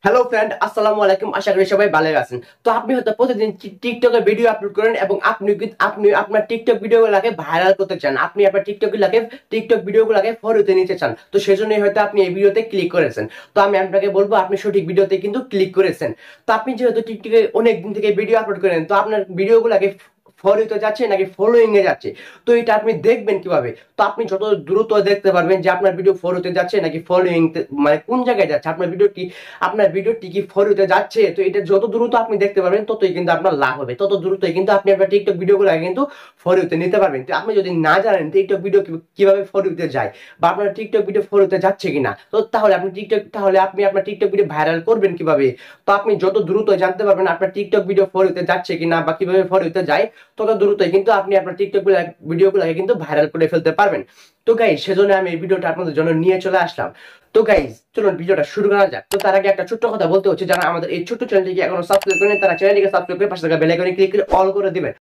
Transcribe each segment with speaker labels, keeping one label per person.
Speaker 1: Hello friend, আসসালামু আলাইকুম। আশা করি সবাই ভালো আছেন। তো আপনি হয়তো প্রতিদিন টিকটকে ভিডিও আপলোড করেন এবং আপনি আপনার টিকটক ভিডিওগুলোকে ভাইরাল করতে চান। আপনি আপনার টিকটক ভিডিওগুলোকে ফলোতে নিতে চান। তো সেজন্যই হয়তো আপনি এই ভিডিওতে ক্লিক করেছেন। তো আমি আপনাকে বলবো আপনি সঠিক ভিডিওতে কিন্তু ক্লিক করেছেন। তো আপনি যেহেতু টিকটকে অনেক দিন থেকে ভিডিও আপলোড করেন, তো আপনার ভিডিওগুলোকে ফলোতে যাচ্ছে নাকি ফলোইং এ যাচ্ছে, তো এটা আপনি দেখবেন কিভাবে? তো আপনি যত দ্রুত দেখতে পারবেন যে আপনার ভিডিও ফলোতে যাচ্ছে নাকি ফলোইং, মানে কোন জায়গায় যাচ্ছে আপনার ভিডিওটি কি ফলোতে যাচ্ছে। তো এটা যত দ্রুত আপনি দেখতে পারবেন ততই কিন্তু আপনার লাভ হবে, তত দ্রুতই কিন্তু আপনি আপনার টিকটক ভিডিওগুলো কিন্তু ফলোতে নিতে পারবেন। তো আপনি যদি না জানেন টিকটক ভিডিও কিভাবে ফলোতে যায় বা আপনার টিকটক ভিডিও ফলোতে যাচ্ছে কিনা, তো তাহলে আপনি আপনার টিকটক ভিডিও ভাইরাল করবেন কিভাবে? তো আপনি যত দ্রুত জানতে পারবেন আপনার টিকটক ভিডিও ফলোতে যাচ্ছে কিনা বা কিভাবে ফলোতে যায়, তত দ্রুতই কিন্তু আপনি আপনার টিকটক ভিডিওগুলোকে কিন্তু ভাইরাল করে ফেলতে পারবেন। তো গাইস, সেজন্য আমি এই ভিডিওটা আপনাদের জন্য নিয়ে চলে আসলাম। তো গাইস, চলুন ভিডিওটা শুরু করা যাক। তো তার আগে একটা ছোট্ট কথা বলতে হচ্ছে, যারা আমাদের এই ছোট্ট চ্যানেলটিকে এখনো সাবস্ক্রাইব করেন তারা চ্যানেলটিকে সাবস্ক্রাইব করে পাশে থাকা বেল আইকনে ক্লিক করে অল করে দিবেন।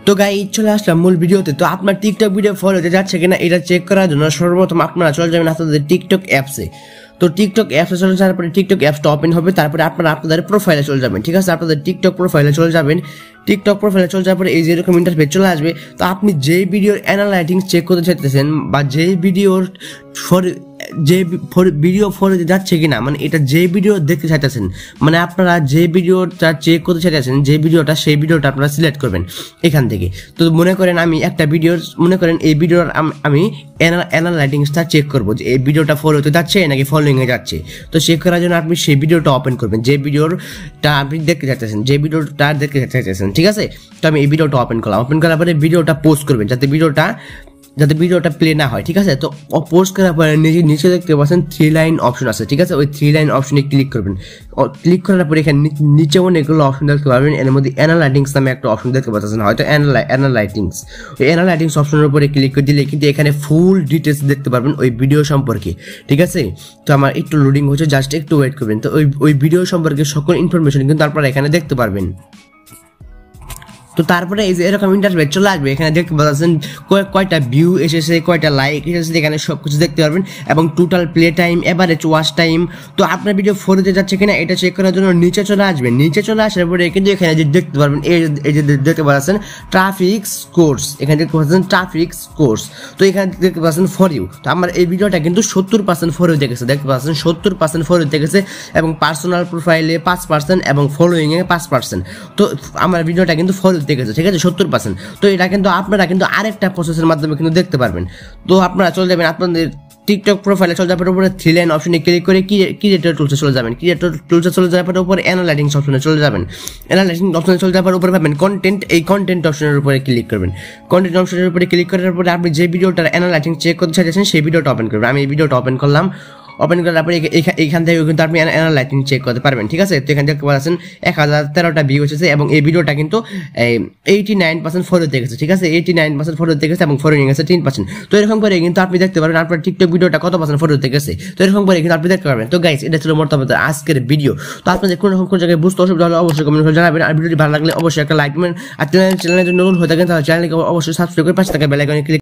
Speaker 1: তো গাইস, চলে আসলাম মূল ভিডিওতে। তো আপনার টিকটক ভিডিও ফলোতে যাচ্ছে কিনা এটা চেক করার জন্য সর্বপ্রথম আপনারা চলে যাবেন আপনাদের টিকটক অ্যাপসে। তো টিকটক অ্যাপসে চলে যাওয়ার পরে টিকটক অ্যাপসটা ওপেন হবে, তারপরে আপনারা আপনাদের প্রোফাইলে চলে যাবেন। ঠিক আছে, আপনাদের টিকটক প্রোফাইলে চলে যাবেন। টিকটক প্রোফাইলে চলে যাওয়ার পরে এই যে এরকম ইন্টারফেস চলে আসবে। তো আপনি যেই ভিডিওর অ্যানালাইটিক্স চেক করতে চাইতেছেন বা যেই ভিডিওর ভিডিও ফলোতে যাচ্ছে কিনা, মানে এটা যে ভিডিও দেখতে চাইতেছেন, মানে আপনারা যে ভিডিওটা চেক করতে চাইতেছেন যে ভিডিওটা, সেই ভিডিওটা আপনারা সিলেক্ট করবেন এখান থেকে। তো মনে করেন আমি একটা এই ভিডিওর আমি অ্যানালাইটিক্সটা চেক করবো যে এই ভিডিওটা ফলোতে যাচ্ছে নাকি ফলোইং এ যাচ্ছে। তো চেক করার জন্য আপনি সেই ভিডিওটা ওপেন করবেন যে ভিডিওটা আপনি দেখতে চাইতেছেন, ঠিক আছে। তো আমি এই ভিডিওটা ওপেন করলাম। ওপেন করার পরে ভিডিওটা পোস্ট করবেন যাতে ভিডিওটা প্লে না হয়। ঠিক আছে, তো পোস্ট করার পরে নিচে দেখতে পাচ্ছেন 3 লাইন অপশন আছে। ঠিক আছে, ওই 3 লাইন অপশনে ক্লিক করবেন। ক্লিক করার পরে এখানে নিচে অনেকগুলো অপশন দেখতে পারবেন। এর মধ্যে অ্যানালাইটিক্স নামে একটা অপশন দেখতে পাচ্ছেন, হয়তো অ্যানালাইটিক্স। ওই অ্যানালাইটিক্স অপশনের উপরে ক্লিক করে দিলে কিন্তু এখানে ফুল ডিটেলস দেখতে পারবেন ওই ভিডিও সম্পর্কে। ঠিক আছে, তো আমার একটু লোডিং হচ্ছে, জাস্ট একটু ওয়েট করবেন। তো ওই ভিডিও সম্পর্কে সকল ইনফরমেশন কিন্তু আপনারা এখানে দেখতে পারবেন। তো তারপরে এই যে এরকম ইন্টারফেস চলে আসবে, এখানে দেখতে পাচ্ছেন কয়টা ভিউ এসেছে, কয়টা লাইক এসেছে, এখানে সবকিছু দেখতে পারবেন এবং total play time, average watch time. তো আপনার ভিডিও ফলোতে যাচ্ছে কিনা এটা চেক করার জন্য নিচে চলে আসবেন। নিচে চলে আসার পরে কিন্তু এখানে যে দেখতে পারবেন এই যে দেখতে পাচ্ছেন ট্রাফিক স্কোরস, এখানে দেখতে পাচ্ছেন ট্রাফিক স্কোরস। তো এখানে দেখতে পাচ্ছেন ফর ইউ। তো আমার এই ভিডিওটা কিন্তু 70% ফর ইউ দেখেছে, দেখতে পাচ্ছেন 70% ফর ইউ দেখেছে এবং পার্সোনাল প্রোফাইলে 5% এবং ফলোইং এ 5%। তো আমার ভিডিওটা কিন্তু ফর ইউ দেখেছে, ঠিক আছে, 70%। তো এটা কিন্তু আপনারা কিন্তু আরেকটা প্রসেসের মাধ্যমে কিন্তু দেখতে পারবেন। তো আপনারা চলে যাবেন আপনাদের টিকটক প্রোফাইলে, চলে যাওয়ার উপরে 3 লাইন অপশনে ক্লিক করে ক্রিয়েটর টুলসে চলে যাবেন। ক্রিয়েটর টুলসে চলে যাওয়ার পরে উপরে অ্যানালাইটিক্স অপশনে চলে যাবেন। অ্যানালাইটিক্স অপশনে চলে যাওয়ার উপরে পাবেন কন্টেন্ট, এই কন্টেন্ট অপশনের উপরে ক্লিক করবেন। কন্টেন্ট অপশনের উপরে ক্লিক করার পরে আপনি যে ভিডিওটার অ্যানালাইটিক্স চেক করতে চাইছেন সেই ভিডিওটা ওপেন করবেন। আমি এই ভিডিওটা ওপেন করলাম। ওপেন করার পরে এখান থেকে কিন্তু আপনি অ্যানালাইটিক্স চেক করতে পারবেন। ঠিক আছে, তো এখান থেকে পাচ্ছেন 1013টা ভিউ এসেছে এবং এই ভিডিওটা কিন্তু 89% ফলো দেখেছে। ঠিক আছে, 89% ফলো দেখেছে এবং ফলোইং আছে 3%। তো এরকম করে কিন্তু আপনি দেখতে পারবেন আপনার টিকটক ভিডিওটা কত পার্সেন্ট ফলো দেখেছে। তো এরকম করে কিন্তু আপনি দেখতে পারবেন। তো গাইস, এটা ছিল মোটামুটি আজকের ভিডিও। তো আপনাদের কোন জায়গায় বুঝতে অসুবিধা হলে অবশ্যই কমেন্ট করে জানাবেন। আর ভিডিওটি ভালো লাগলে অবশ্যই একটা লাইক করবেন। আর চ্যানেলের জন্য নতুন হয়ে থাকেন তাহলে চ্যানেলকে অবশ্যই সাবস্ক্রাইব করে পাশে থাকা বেল আইকনে ক্লিক